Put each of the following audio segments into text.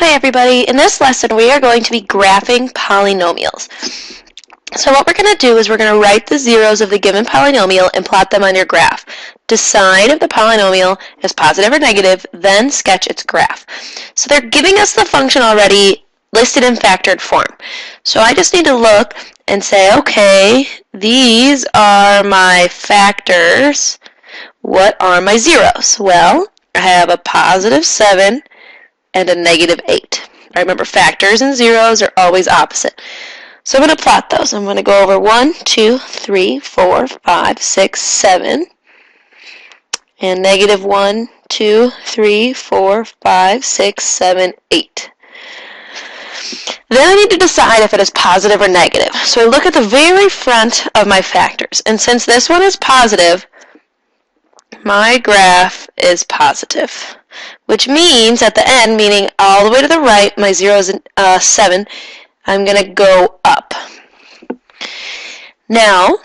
Hi everybody, in this lesson we are going to be graphing polynomials. So what we're going to do is we're going to write the zeros of the given polynomial and plot them on your graph. Decide if the polynomial is positive or negative, then sketch its graph. So they're giving us the function already listed in factored form. So I just need to look and say, okay, these are my factors. What are my zeros? Well, I have a positive 7 and a negative 8. I remember factors and zeros are always opposite. So I'm going to plot those. I'm going to go over 1, 2, 3, 4, 5, 6, 7, and negative 1, 2, 3, 4, 5, 6, 7, 8. Then I need to decide if it is positive or negative. So I look at the very front of my factors, and since this one is positive, my graph is positive, which means at the end, meaning all the way to the right, my 0 is 7, I'm going to go up. Now,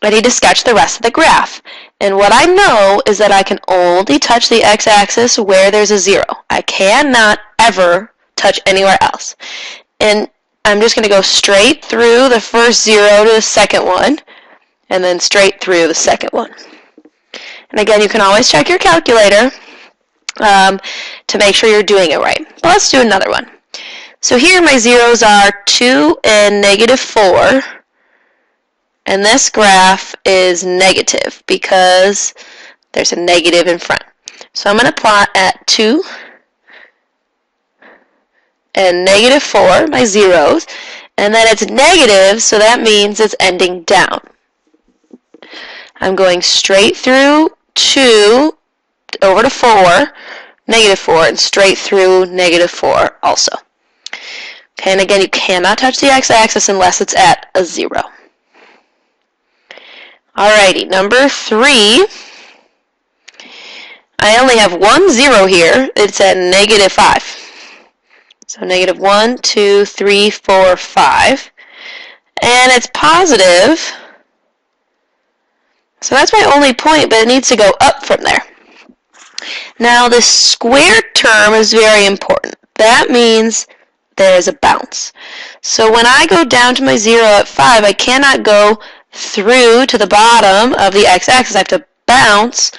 I need to sketch the rest of the graph. And what I know is that I can only touch the x-axis where there's a 0. I cannot ever touch anywhere else. And I'm just going to go straight through the first 0 to the second one, and then straight through the second one. And again, you can always check your calculator to make sure you're doing it right. But let's do another one. So here my zeros are 2 and negative 4. And this graph is negative because there's a negative in front. So I'm going to plot at 2 and negative 4, my zeros. And then it's negative, so that means it's ending down. I'm going straight through 2 over to 4, negative 4, and straight through negative 4 also. Okay, and again, you cannot touch the x-axis unless it's at a 0. Alrighty, number 3. I only have one 0 here. It's at negative 5. So negative 1, 2, 3, 4, 5. And it's positive. So that's my only point, but it needs to go up from there. Now, this squared term is very important. That means there's a bounce. So when I go down to my 0 at 5, I cannot go through to the bottom of the x-axis. I have to bounce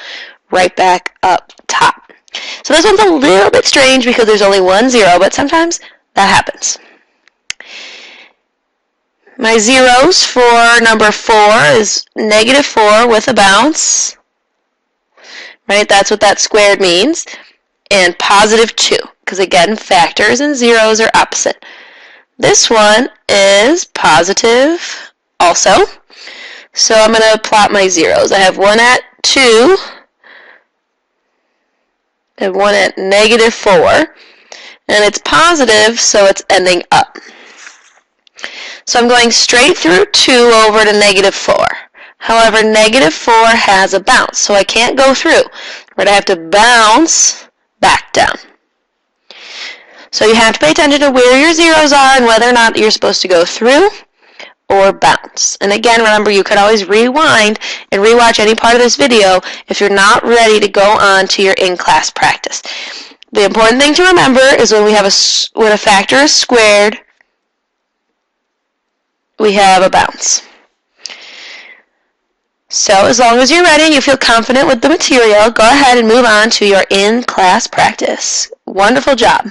right back up top. So this one's a little bit strange because there's only one 0, but sometimes that happens. My zeros for number 4 is negative 4 with a bounce. Right, that's what that squared means. And positive 2, because again, factors and zeros are opposite. This one is positive also. So I'm going to plot my zeros. I have one at 2 and one at negative 4. And it's positive, so it's ending up. So I'm going straight through 2 over to negative 4. However, negative 4 has a bounce, so I can't go through. But I have to bounce back down. So you have to pay attention to where your zeros are and whether or not you're supposed to go through or bounce. And again, remember, you could always rewind and rewatch any part of this video if you're not ready to go on to your in-class practice. The important thing to remember is when a factor is squared, we have a bounce. So as long as you're ready and you feel confident with the material, go ahead and move on to your in-class practice. Wonderful job.